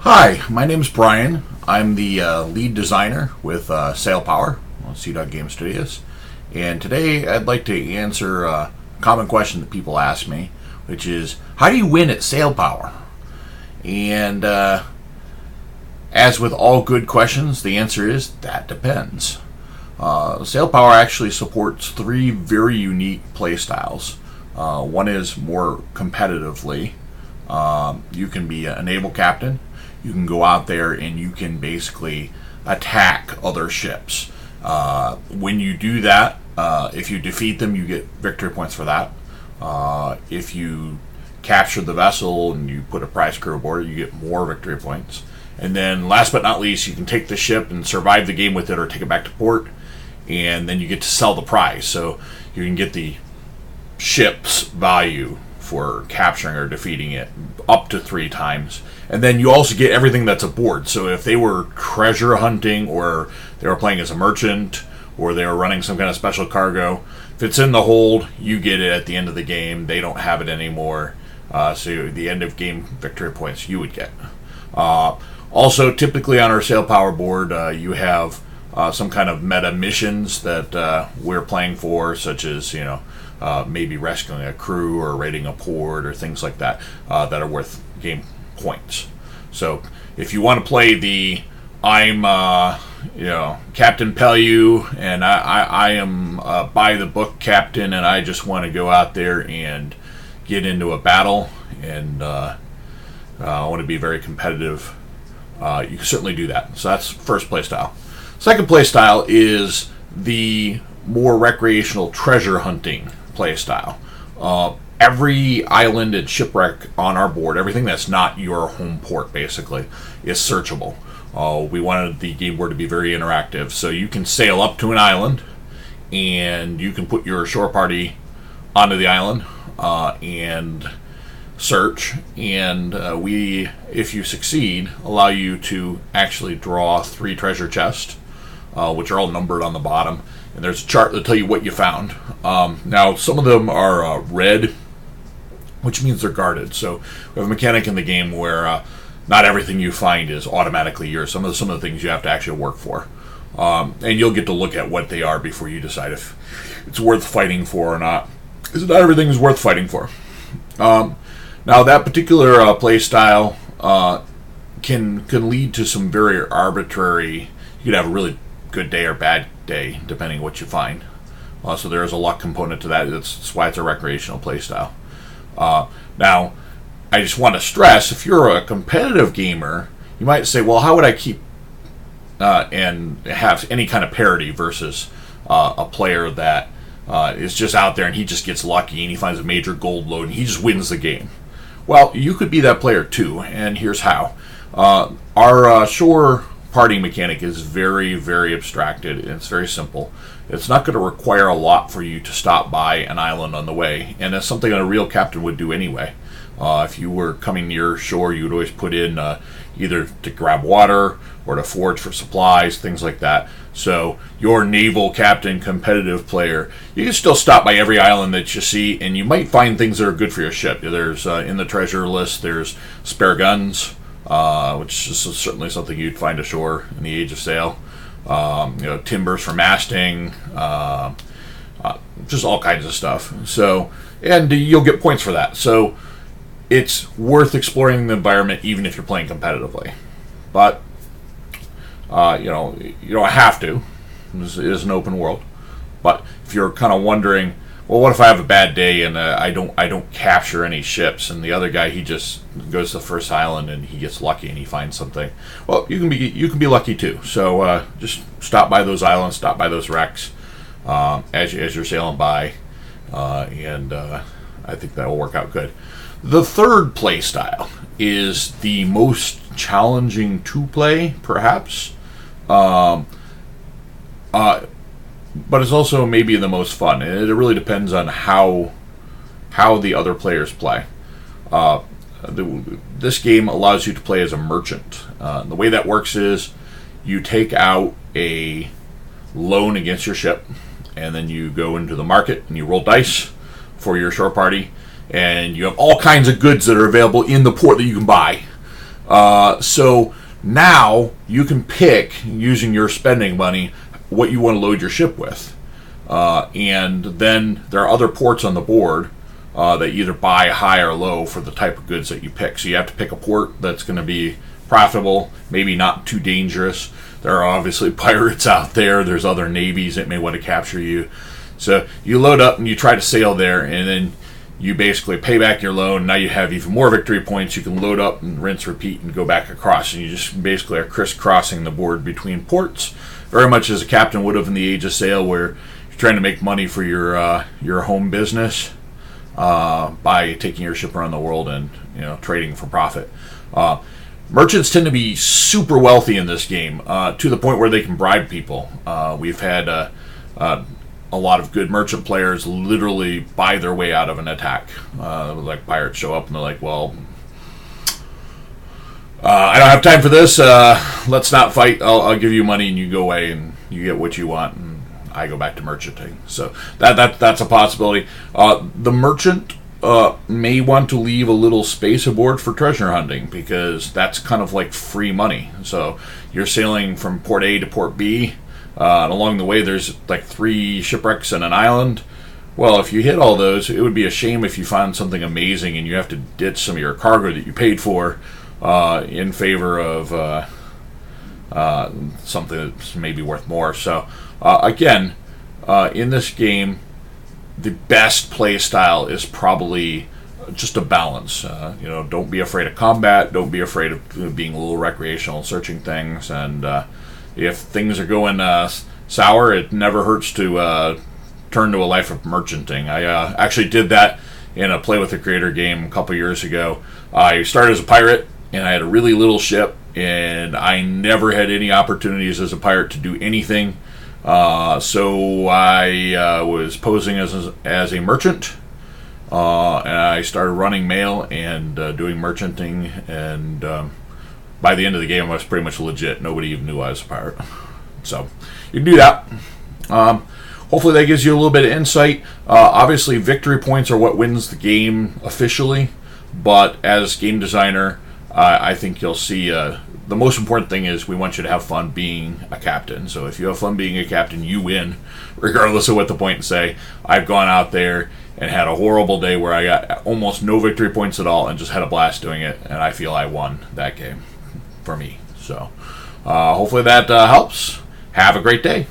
Hi, my name's Brian. I'm the lead designer with Sailpower, Sea Game Studios. And today I'd like to answer a common question that people ask me, which is, how do you win at Sailpower? And as with all good questions, the answer is, that depends. Sailpower actually supports three very unique play styles. One is more competitively. You can be a naval captain. You can go out there and you can basically attack other ships. When you do that, if you defeat them, you get victory points for that. If you capture the vessel and you put a prize crew aboard it, you get more victory points. And then last but not least, you can take the ship and survive the game with it or take it back to port, and then you get to sell the prize. So you can get the ship's value for capturing or defeating it up to 3 times. And then you also get everything that's aboard. So if they were treasure hunting, or they were playing as a merchant, or they were running some kind of special cargo, if it's in the hold, you get it at the end of the game. They don't have it anymore. So the end of game victory points you would get. Also, typically on our Sailpower board, you have some kind of meta missions that we're playing for, such as, maybe rescuing a crew or raiding a port or things like that, that are worth game points. So if you want to play the I'm Captain Pellew, and I am a by the book captain, and I just want to go out there and get into a battle, and I want to be very competitive, you can certainly do that. So that's first play style. Second play style is the more recreational treasure hunting play style. Every island and shipwreck on our board, everything that's not your home port basically, is searchable. We wanted the game board to be very interactive, so you can sail up to an island and you can put your shore party onto the island and search, and we, if you succeed, allow you to actually draw 3 treasure chests, which are all numbered on the bottom, and there's a chart that'll tell you what you found. Now, some of them are red, which means they're guarded. So we have a mechanic in the game where not everything you find is automatically yours. Some of the things you have to actually work for, and you'll get to look at what they are before you decide if it's worth fighting for or not. Because not everything is worth fighting for. Now, that particular play style can lead to some very arbitrary. You could have a really good day or bad day depending what you find. So there is a luck component to that. That's why it's a recreational play style. Now, I just want to stress, if you're a competitive gamer, you might say, well, how would I keep and have any kind of parity versus a player that is just out there and he just gets lucky and he finds a major gold load and he just wins the game? Well, you could be that player too, and here's how. Our shore party mechanic is very, very abstracted, and it's very simple. It's not going to require a lot for you to stop by an island on the way, and that's something that a real captain would do anyway. If you were coming near shore, you would always put in either to grab water or to forage for supplies, things like that. So your naval captain competitive player, you can still stop by every island that you see, and you might find things that are good for your ship. There's in the treasure list, there's spare guns, which is certainly something you'd find ashore in the age of sail. Timbers for masting, just all kinds of stuff. So, and you'll get points for that. So it's worth exploring the environment even if you're playing competitively. But you don't have to. It is an open world. But if you're kind of wondering, well, what if I have a bad day and I don't capture any ships, and the other guy, he just goes to the first island and he gets lucky and he finds something? Well, you can be lucky too. So just stop by those islands, stop by those wrecks as you're sailing by, and I think that will work out good. The third play style is the most challenging to play, perhaps. But it's also maybe the most fun. It really depends on how the other players play. This game allows you to play as a merchant. The way that works is you take out a loan against your ship, and then you go into the market and you roll dice for your shore party, and you have all kinds of goods that are available in the port that you can buy. So now you can pick, using your spending money, what you want to load your ship with. And then there are other ports on the board that either buy high or low for the type of goods that you pick. So you have to pick a port that's going to be profitable, maybe not too dangerous. There are obviously pirates out there. There's other navies that may want to capture you. So you load up and you try to sail there, and then you basically pay back your loan. Now you have even more victory points. You can load up and rinse, repeat, and go back across. And you just basically are crisscrossing the board between ports, very much as a captain would have in the Age of Sail, where you're trying to make money for your home business by taking your ship around the world and trading for profit. Merchants tend to be super wealthy in this game, to the point where they can bribe people. We've had a lot of good merchant players literally buy their way out of an attack. Like pirates show up and they're like, well, I don't have time for this. Let's not fight. I'll give you money and you go away and you get what you want. And I go back to merchanting. So that's a possibility. The merchant may want to leave a little space aboard for treasure hunting, because that's kind of like free money. So you're sailing from port A to port B, and along the way there's like 3 shipwrecks and an island. Well, if you hit all those, it would be a shame if you found something amazing and you have to ditch some of your cargo that you paid for in favor of something that's maybe worth more. So again, in this game, the best play style is probably just a balance. Don't be afraid of combat. Don't be afraid of being a little recreational, searching things. And if things are going sour, it never hurts to turn to a life of merchanting. I actually did that in a Play with the Creator game a couple years ago. I started as a pirate, and I had a really little ship, and I never had any opportunities as a pirate to do anything. So I was posing as a merchant, and I started running mail and doing merchanting, and by the end of the game I was pretty much legit. Nobody even knew I was a pirate. So you can do that. Hopefully that gives you a little bit of insight. Obviously victory points are what wins the game officially, but as game designer, I think you'll see the most important thing is we want you to have fun being a captain. So if you have fun being a captain, you win, regardless of what the points say. I've gone out there and had a horrible day where I got almost no victory points at all and just had a blast doing it, and I feel I won that game for me. So hopefully that helps. Have a great day.